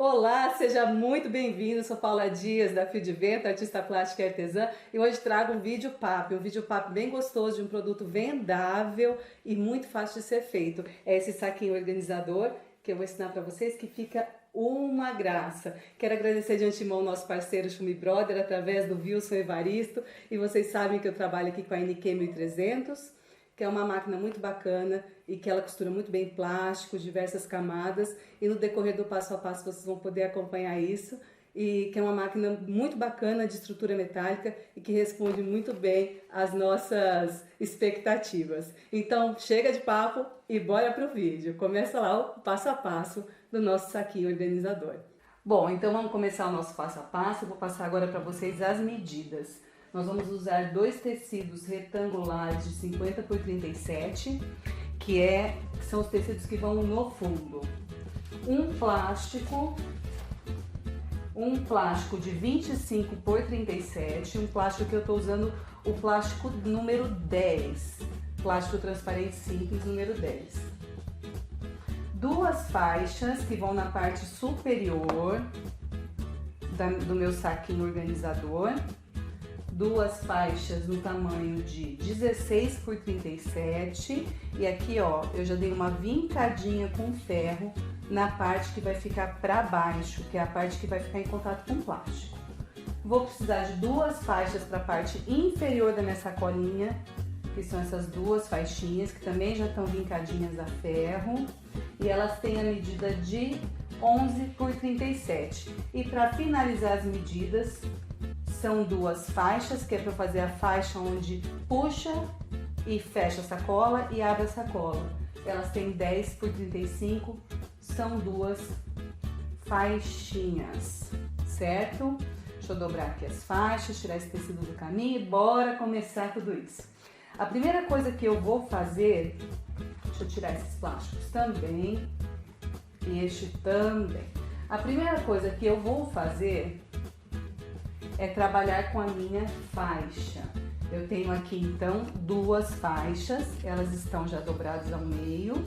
Olá, seja muito bem-vindo. Sou Paula Dias, da Fio de Vento, artista plástica e artesã, e hoje trago um vídeo papo bem gostoso de um produto vendável e muito fácil de ser feito. É esse saquinho organizador que eu vou ensinar para vocês, que fica uma graça. Quero agradecer de antemão ao nosso parceiro Chumi Brother, através do Wilson Evaristo, e vocês sabem que eu trabalho aqui com a NQ 1300, que é uma máquina muito bacana e que ela costura muito bem plástico, diversas camadas, e no decorrer do passo a passo vocês vão poder acompanhar isso, e que é uma máquina muito bacana de estrutura metálica e que responde muito bem às nossas expectativas. Então chega de papo e bora pro vídeo. Começa lá o passo a passo do nosso saquinho organizador. Bom, então vamos começar o nosso passo a passo. Eu vou passar agora para vocês as medidas. Nós vamos usar dois tecidos retangulares de 50 por 37, que são os tecidos que vão no fundo. Um plástico de 25 por 37, um plástico que eu estou usando o plástico número 10, plástico transparente simples número 10. Duas faixas que vão na parte superior do meu saquinho organizador. Duas faixas no tamanho de 16 por 37, e aqui ó, eu já dei uma vincadinha com ferro na parte que vai ficar para baixo, que é a parte que vai ficar em contato com o plástico. Vou precisar de duas faixas para a parte inferior da minha sacolinha, que são essas duas faixinhas, que também já estão vincadinhas a ferro, e elas têm a medida de 11 por 37. E para finalizar as medidas, são duas faixas, que é para fazer a faixa onde puxa e fecha a sacola e abre a sacola. Elas têm 10 por 35, são duas faixinhas, certo? Deixa eu dobrar aqui as faixas, tirar esse tecido do caminho e bora começar tudo isso. A primeira coisa que eu vou fazer, deixa eu tirar esses plásticos também, e este também. A primeira coisa que eu vou fazer é trabalhar com a minha faixa. Eu tenho aqui então duas faixas, elas estão já dobradas ao meio,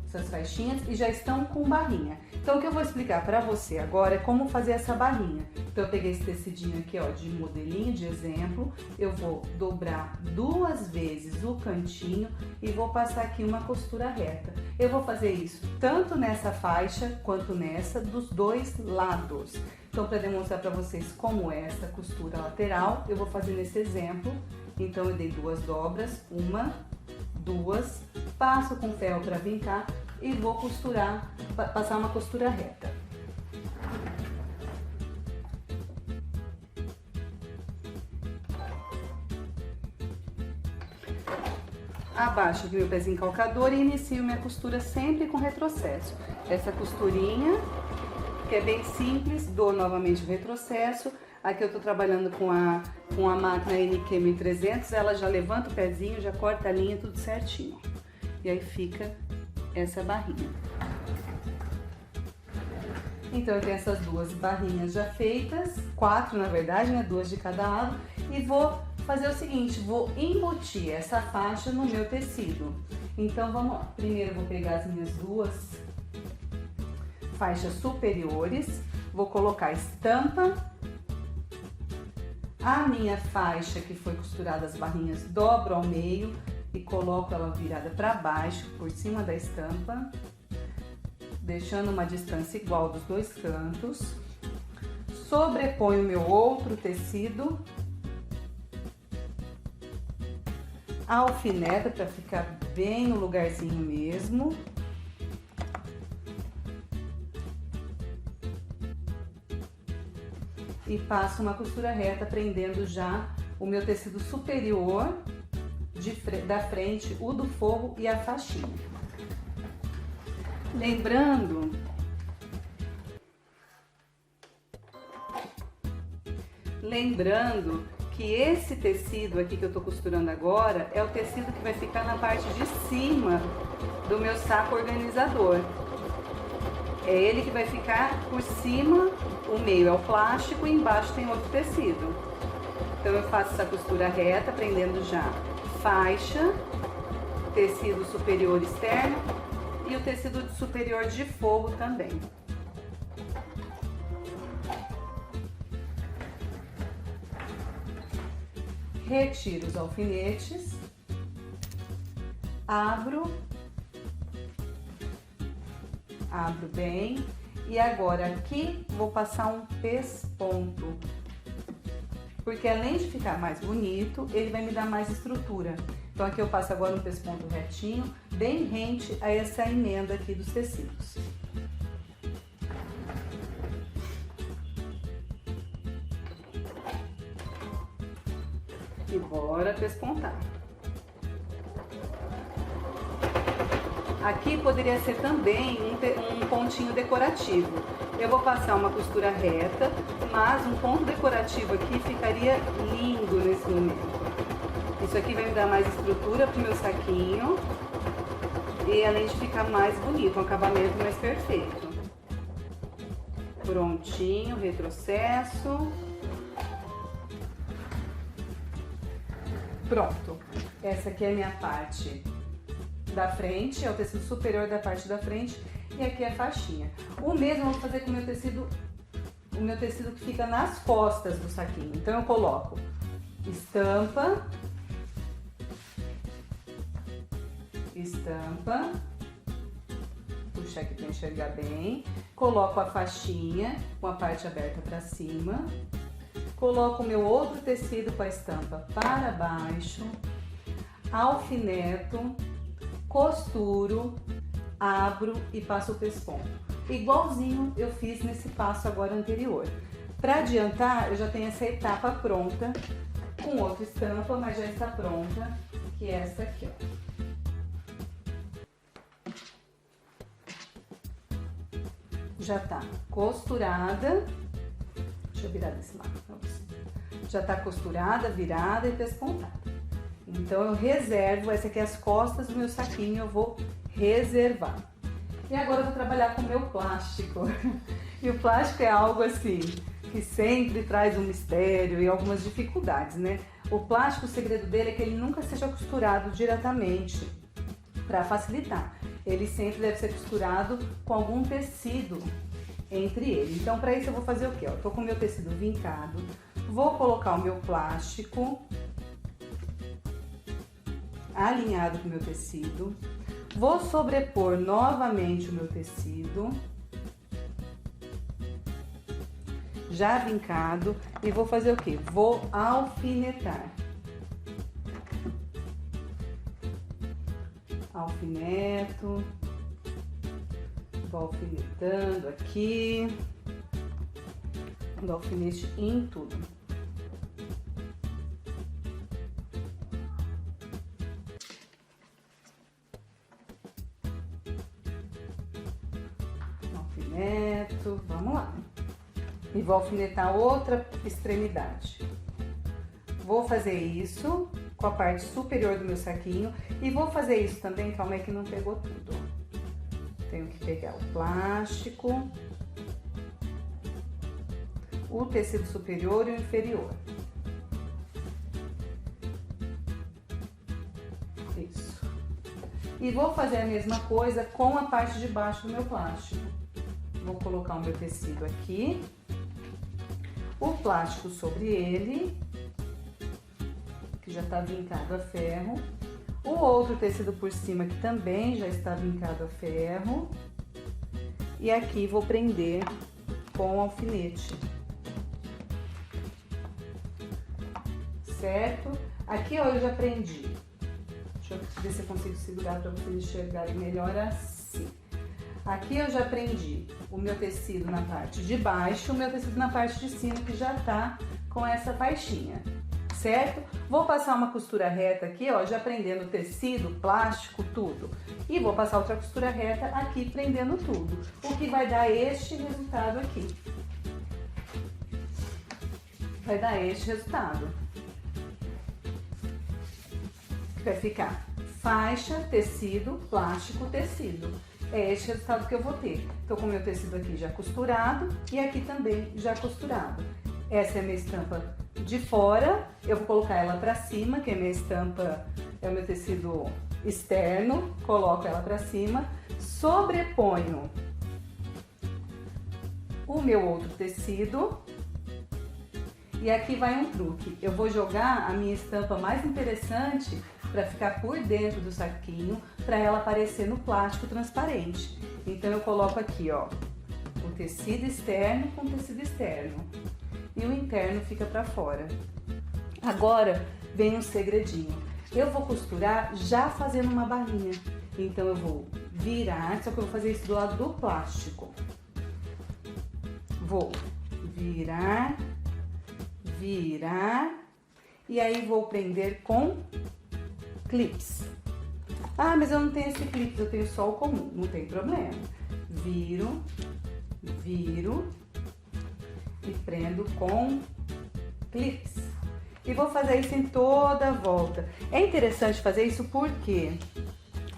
essas faixinhas, e já estão com barrinha. Então o que eu vou explicar para você agora é como fazer essa barrinha. Então eu peguei esse tecidinho aqui ó, de modelinho, de exemplo, eu vou dobrar duas vezes o cantinho e vou passar aqui uma costura reta. Eu vou fazer isso tanto nessa faixa quanto nessa, dos dois lados. Então, para demonstrar para vocês como é essa costura lateral, eu vou fazer nesse exemplo. Então, eu dei duas dobras, uma, duas, passo com ferro para vincar e vou costurar, passar uma costura reta. Abaixo aqui meu pezinho calcador e inicio minha costura sempre com retrocesso. Essa costurinha, que é bem simples, dou novamente o retrocesso. Aqui eu tô trabalhando com a máquina NQ 1300, ela já levanta o pezinho, já corta a linha, tudo certinho. E aí fica essa barrinha. Então eu tenho essas duas barrinhas já feitas, quatro na verdade, né, duas de cada lado, e vou fazer o seguinte, vou embutir essa faixa no meu tecido. Então vamos lá, primeiro eu vou pegar as minhas duas faixas superiores, vou colocar a estampa, a minha faixa que foi costurada as barrinhas dobro ao meio e coloco ela virada para baixo, por cima da estampa, deixando uma distância igual dos dois cantos, sobreponho o meu outro tecido, alfineta para ficar bem no lugarzinho mesmo. E passo uma costura reta, prendendo já o meu tecido superior da frente, o do forro e a faixinha. Lembrando que esse tecido aqui que eu tô costurando agora é o tecido que vai ficar na parte de cima do meu saco organizador. É ele que vai ficar por cima, o meio é o plástico e embaixo tem outro tecido. Então eu faço essa costura reta, prendendo já faixa, tecido superior externo e o tecido superior de forro também. Retiro os alfinetes, abro bem e agora aqui vou passar um pesponto, porque além de ficar mais bonito, ele vai me dar mais estrutura. Então aqui eu passo agora um pesponto retinho, bem rente a essa emenda aqui dos tecidos. E bora pespontar. Aqui poderia ser também um pontinho decorativo. Eu vou passar uma costura reta, mas um ponto decorativo aqui ficaria lindo nesse momento. Isso aqui vai me dar mais estrutura pro meu saquinho e além de ficar mais bonito, um acabamento mais perfeito. Prontinho, retrocesso. Pronto, essa aqui é a minha parte da frente, é o tecido superior da parte da frente e aqui é a faixinha. O mesmo eu vou fazer com o meu tecido que fica nas costas do saquinho. Então eu coloco estampa, puxa aqui para enxergar bem, coloco a faixinha com a parte aberta para cima. Coloco o meu outro tecido com a estampa para baixo, alfineto, costuro, abro e passo o pesponto. Igualzinho eu fiz nesse passo agora anterior. Para adiantar, eu já tenho essa etapa pronta, com outra estampa, mas já está pronta, que é essa aqui, ó. Já tá costurada. Deixa eu virar desse lado. Já tá costurada, virada e pespontada. Então eu reservo, essa aqui é as costas do meu saquinho, eu vou reservar. E agora eu vou trabalhar com o meu plástico. E o plástico é algo assim, que sempre traz um mistério e algumas dificuldades, né? O plástico, o segredo dele é que ele nunca seja costurado diretamente, para facilitar. Ele sempre deve ser costurado com algum tecido entre ele. Então, para isso eu vou fazer o quê? Eu tô com o meu tecido vincado, vou colocar o meu plástico alinhado com o meu tecido, vou sobrepor novamente o meu tecido, já vincado, e vou fazer o quê? Vou alfinetar. Alfineto. Vou alfinetando aqui, do alfinete em tudo. Alfineto, vamos lá. E vou alfinetar outra extremidade. Vou fazer isso com a parte superior do meu saquinho e vou fazer isso também, calma aí que não pegou tudo. Tenho que pegar o plástico, o tecido superior e o inferior. Isso. E vou fazer a mesma coisa com a parte de baixo do meu plástico. Vou colocar o meu tecido aqui, o plástico sobre ele, que já está vincado a ferro. O outro tecido por cima que também já está vincado a ferro. E aqui vou prender com alfinete. Certo? Aqui ó, eu já prendi. Deixa eu ver se eu consigo segurar para vocês enxergarem melhor assim. Aqui eu já prendi o meu tecido na parte de baixo, o meu tecido na parte de cima, que já tá com essa faixinha. Certo? Vou passar uma costura reta aqui, ó, já prendendo o tecido, plástico, tudo. E vou passar outra costura reta aqui, prendendo tudo. O que vai dar este resultado aqui. Vai dar este resultado. Vai ficar faixa, tecido, plástico, tecido. É este resultado que eu vou ter. Tô com o meu tecido aqui já costurado e aqui também já costurado. Essa é a minha estampa de fora, eu vou colocar ela pra cima, que é a minha estampa, é o meu tecido externo, coloco ela pra cima. sobreponho o meu outro tecido. E aqui vai um truque, eu vou jogar a minha estampa mais interessante para ficar por dentro do saquinho, para ela aparecer no plástico transparente. Então eu coloco aqui, ó, o tecido externo com o tecido externo e o interno fica para fora. Agora vem um segredinho, eu vou costurar já fazendo uma barrinha. Então eu vou virar, só que eu vou fazer isso do lado do plástico. Vou virar, e aí vou prender com clips. Ah, mas eu não tenho esse clips, eu tenho só o comum, não tem problema. Viro e prendo com clips. E vou fazer isso em toda a volta. É interessante fazer isso por quê?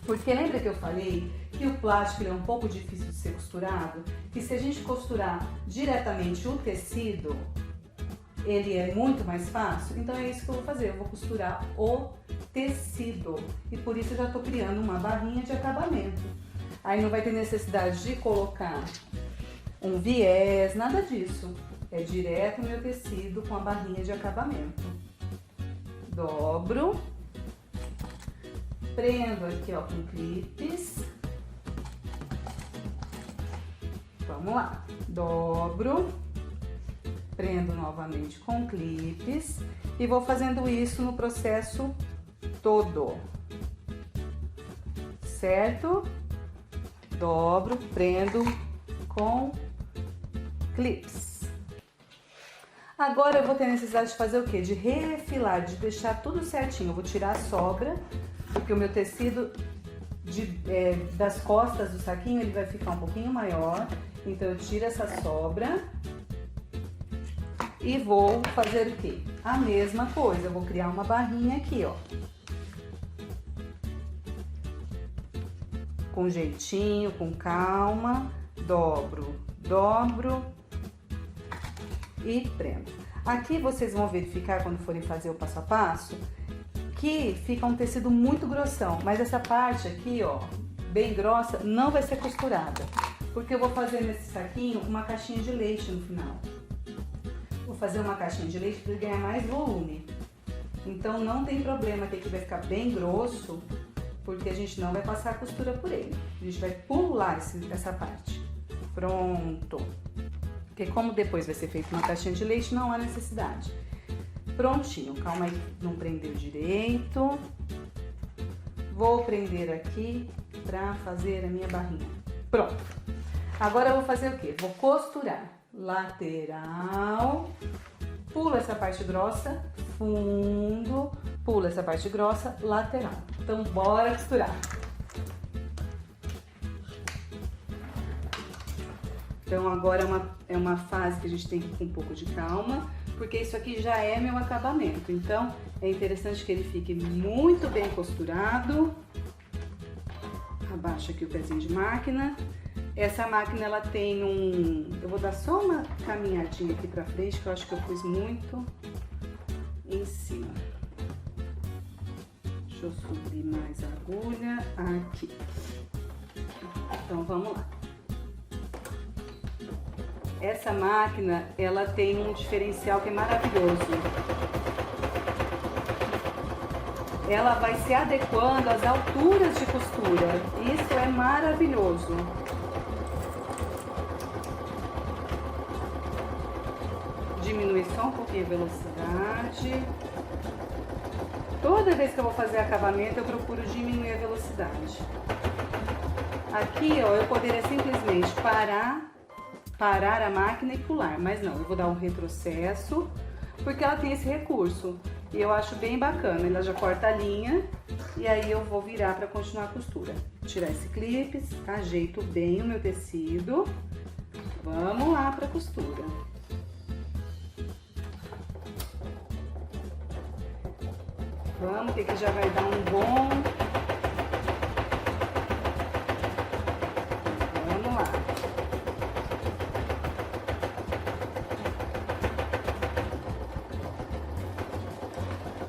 Porque lembra que eu falei que o plástico é um pouco difícil de ser costurado? Que se a gente costurar diretamente o tecido, ele é muito mais fácil? Então é isso que eu vou fazer, eu vou costurar o tecido. E por isso eu já estou criando uma barrinha de acabamento. Aí não vai ter necessidade de colocar um viés, nada disso. É direto no meu tecido com a barrinha de acabamento. Dobro. Prendo aqui, ó, com clips. Vamos lá. Dobro. Prendo novamente com clips. E vou fazendo isso no processo todo. Certo? Dobro, prendo com clips. Agora eu vou ter necessidade de fazer o quê? De refilar, de deixar tudo certinho. Eu vou tirar a sobra, porque o meu tecido das costas do saquinho ele vai ficar um pouquinho maior. Então eu tiro essa sobra e vou fazer o quê? A mesma coisa, eu vou criar uma barrinha aqui, ó. Com jeitinho, com calma, dobro e prendo. Aqui vocês vão verificar quando forem fazer o passo a passo que fica um tecido muito grossão, mas essa parte aqui, ó, bem grossa, não vai ser costurada, porque eu vou fazer nesse saquinho uma caixinha de leite no final. Vou fazer uma caixinha de leite para ele ganhar mais volume. Então não tem problema que aqui vai ficar bem grosso, porque a gente não vai passar a costura por ele. A gente vai pular essa parte. Pronto. Porque como depois vai ser feita uma caixinha de leite, não há necessidade. Prontinho. Calma aí, não prendeu direito. Vou prender aqui para fazer a minha barrinha. Pronto. Agora eu vou fazer o quê? Vou costurar. Lateral. Pula essa parte grossa. Fundo. Pula essa parte grossa. Lateral. Então, bora costurar. Então, agora é uma fase que a gente tem que ir com um pouco de calma, porque isso aqui já é meu acabamento. Então, é interessante que ele fique muito bem costurado. Abaixa aqui o pezinho de máquina. Essa máquina, ela tem eu vou dar só uma caminhadinha aqui pra frente, que eu acho que eu pus muito em cima. Deixa eu subir mais a agulha aqui. Então, vamos lá. Essa máquina, ela tem um diferencial que é maravilhoso. Ela vai se adequando às alturas de costura. Isso é maravilhoso. Diminui só um pouquinho a velocidade. Toda vez que eu vou fazer acabamento, eu procuro diminuir a velocidade. Aqui, ó, eu poderia simplesmente parar a máquina e pular, mas não, eu vou dar um retrocesso, porque ela tem esse recurso. E eu acho bem bacana, ela já corta a linha, e aí eu vou virar para continuar a costura. Tirar esse clipe, ajeito bem o meu tecido. Vamos lá para a costura. Vamos, que aqui já vai dar um bom... Vamos lá.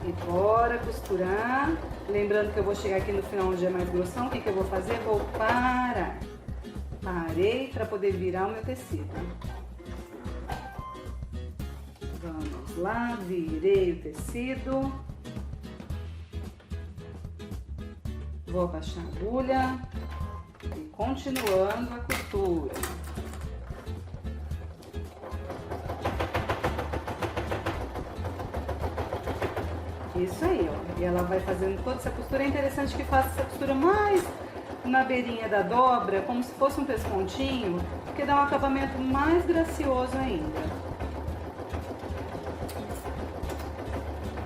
E bora costurar. Lembrando que eu vou chegar aqui no final onde é mais grossão, o que eu vou fazer? Vou parar. Parei para poder virar o meu tecido. Vamos lá, virei o tecido. Vou abaixar a agulha e continuando a costura. Isso aí, ó. E ela vai fazendo toda essa costura. É interessante que faça essa costura mais na beirinha da dobra, como se fosse um pespontinho, porque dá um acabamento mais gracioso ainda.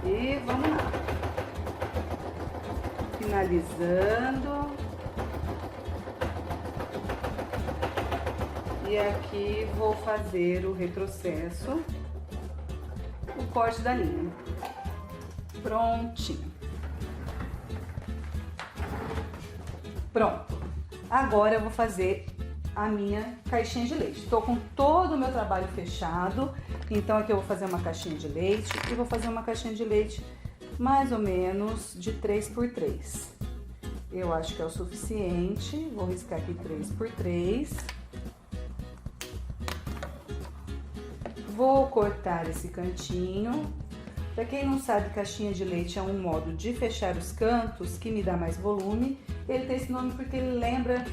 E vamos lá. Finalizando. E aqui vou fazer o retrocesso, o corte da linha. Prontinho. Pronto. Agora eu vou fazer a minha caixinha de leite. Estou com todo o meu trabalho fechado. Então aqui eu vou fazer uma caixinha de leite e vou fazer uma caixinha de leite mais ou menos de 3 por 3. Eu acho que é o suficiente. Vou riscar aqui 3 por 3. Vou cortar esse cantinho. Para quem não sabe, caixinha de leite é um modo de fechar os cantos que me dá mais volume. Ele tem esse nome porque ele lembra,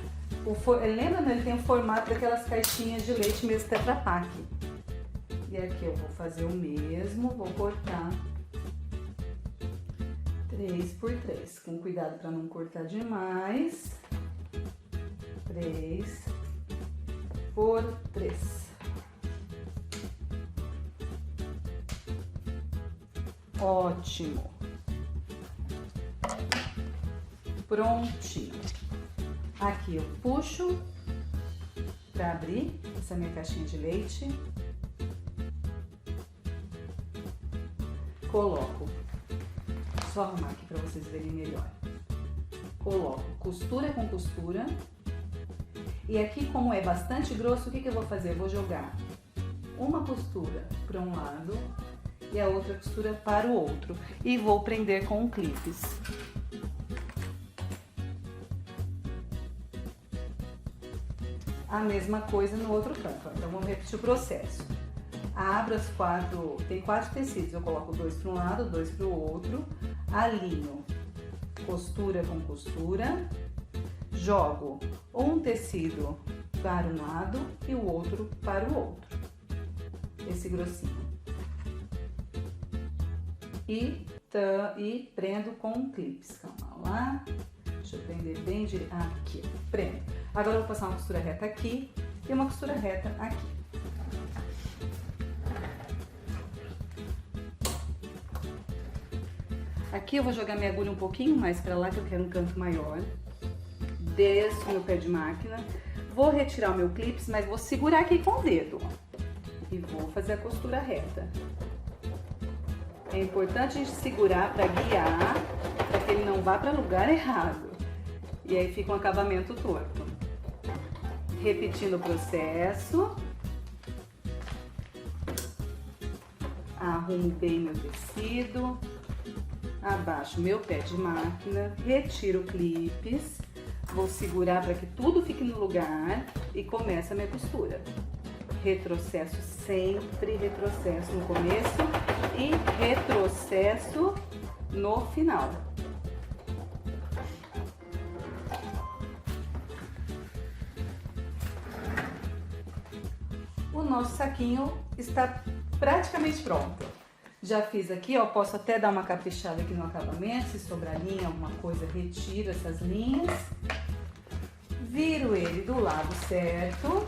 ele tem o formato daquelas caixinhas de leite mesmo Tetra Pak. E aqui eu vou fazer o mesmo, vou cortar 3 por 3, com cuidado para não cortar demais. 3 por 3. Ótimo. Prontinho. Aqui eu puxo para abrir essa minha caixinha de leite. Coloco, só arrumar aqui para vocês verem melhor. Coloco costura com costura. E aqui, como é bastante grosso, o que eu vou fazer? Eu vou jogar uma costura para um lado e a outra costura para o outro. E vou prender com clipes. A mesma coisa no outro canto. Então, vamos repetir o processo. Abro as quatro, tem 4 tecidos, eu coloco 2 para um lado, 2 para o outro, alinho costura com costura, jogo um tecido para um lado e o outro para o outro, esse grossinho, e prendo com clips. Calma lá, deixa eu prender bem direito, aqui, prendo. Agora eu vou passar uma costura reta aqui e uma costura reta aqui. Aqui eu vou jogar minha agulha um pouquinho mais para lá, que eu quero um canto maior. Desço o meu pé de máquina. Vou retirar o meu clips, mas vou segurar aqui com o dedo. E vou fazer a costura reta. É importante a gente segurar para guiar, para que ele não vá para lugar errado. E aí fica um acabamento torto. Repetindo o processo. Arrumo bem meu tecido. Abaixo meu pé de máquina, retiro clipes, vou segurar para que tudo fique no lugar e começa a minha costura. Retrocesso sempre, retrocesso no começo e retrocesso no final. O nosso saquinho está praticamente pronto. Já fiz aqui, ó, posso até dar uma caprichada aqui no acabamento, se sobrar linha, alguma coisa, retiro essas linhas. Viro ele do lado certo.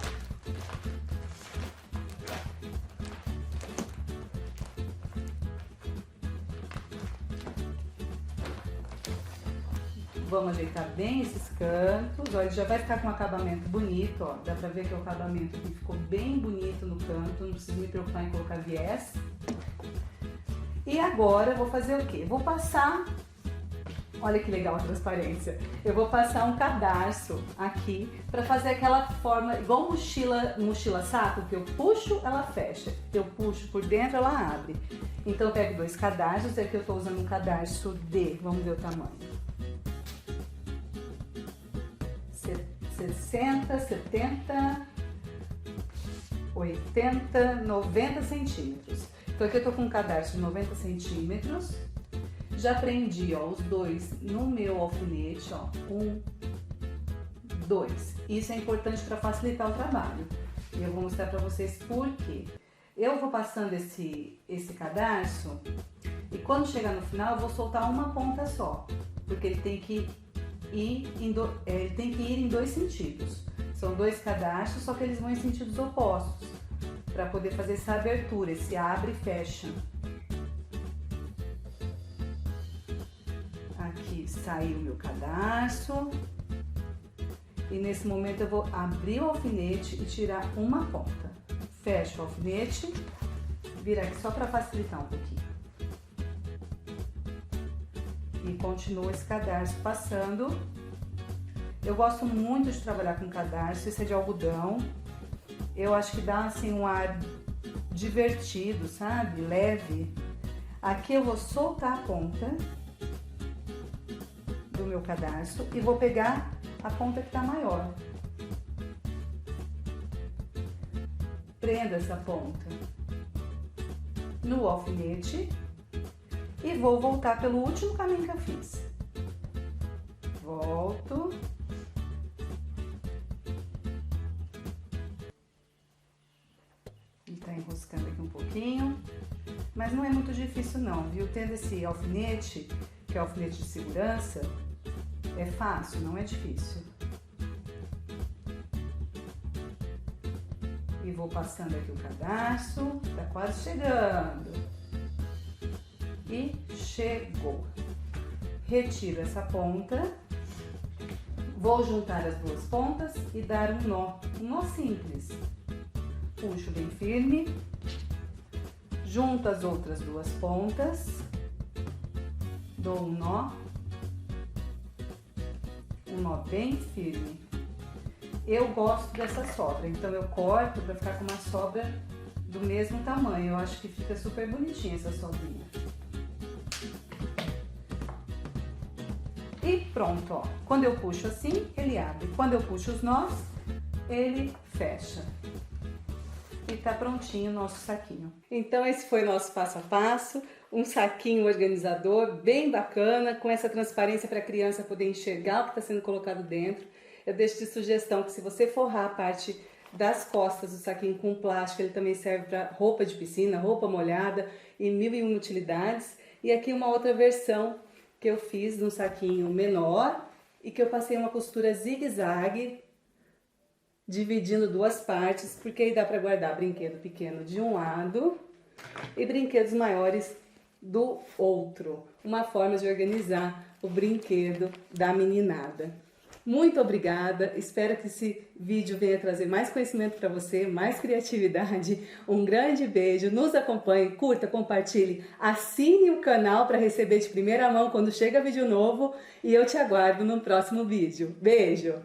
Vamos ajeitar bem esses cantos, ó, ele já vai ficar com um acabamento bonito, ó. Dá pra ver que o acabamento aqui ficou bem bonito no canto, não preciso me preocupar em colocar viés. E agora eu vou fazer o quê? Vou passar Olha que legal a transparência. Eu vou passar um cadarço aqui para fazer aquela forma, igual mochila saco, que eu puxo, ela fecha. Eu puxo por dentro, ela abre. Então eu pego 2 cadarços, aqui eu estou usando um cadarço D, vamos ver o tamanho. 60, 70, 80, 90 centímetros. Então aqui eu tô com um cadarço de 90 centímetros. Já prendi, ó, os 2 no meu alfinete, ó. 1, 2. Isso é importante para facilitar o trabalho. E eu vou mostrar para vocês por quê. Eu vou passando esse cadarço e quando chegar no final eu vou soltar uma ponta só, porque ele tem que ir em 2 sentidos. São 2 cadarços, só que eles vão em sentidos opostos, para poder fazer essa abertura, esse abre e fecha. Aqui saiu o meu cadarço. E nesse momento eu vou abrir o alfinete e tirar uma ponta. Fecho o alfinete, vira aqui só para facilitar um pouquinho. E continuo esse cadarço passando. Eu gosto muito de trabalhar com cadarço, esse é de algodão. Eu acho que dá assim um ar divertido, sabe? Leve. Aqui eu vou soltar a ponta do meu cadarço e vou pegar a ponta que tá maior. Prendo essa ponta no alfinete e vou voltar pelo último caminho que eu fiz. Volto. Ele tá enroscando aqui um pouquinho, mas não é muito difícil não, viu? Tendo esse alfinete, que é o alfinete de segurança, é fácil, não é difícil. E vou passando aqui o cadarço, tá quase chegando. E chegou. Retiro essa ponta, vou juntar as 2 pontas e dar um nó simples. Puxo bem firme, junto as outras 2 pontas, dou um nó bem firme. Eu gosto dessa sobra, então eu corto para ficar com uma sobra do mesmo tamanho. Eu acho que fica super bonitinha essa sobrinha. E pronto, ó. Quando eu puxo assim, ele abre. Quando eu puxo os nós, ele fecha. E tá prontinho o nosso saquinho. Então esse foi o nosso passo a passo, um saquinho organizador bem bacana, com essa transparência para a criança poder enxergar o que está sendo colocado dentro. Eu deixo de sugestão que se você forrar a parte das costas do saquinho com plástico, ele também serve para roupa de piscina, roupa molhada e 1001 utilidades. E aqui uma outra versão que eu fiz num saquinho menor e que eu passei uma costura zigue-zague, dividindo 2 partes, porque aí dá para guardar brinquedo pequeno de um lado e brinquedos maiores do outro. Uma forma de organizar o brinquedo da meninada. Muito obrigada, espero que esse vídeo venha trazer mais conhecimento para você, mais criatividade. Um grande beijo, nos acompanhe, curta, compartilhe, assine o canal para receber de primeira mão quando chega vídeo novo e eu te aguardo no próximo vídeo. Beijo!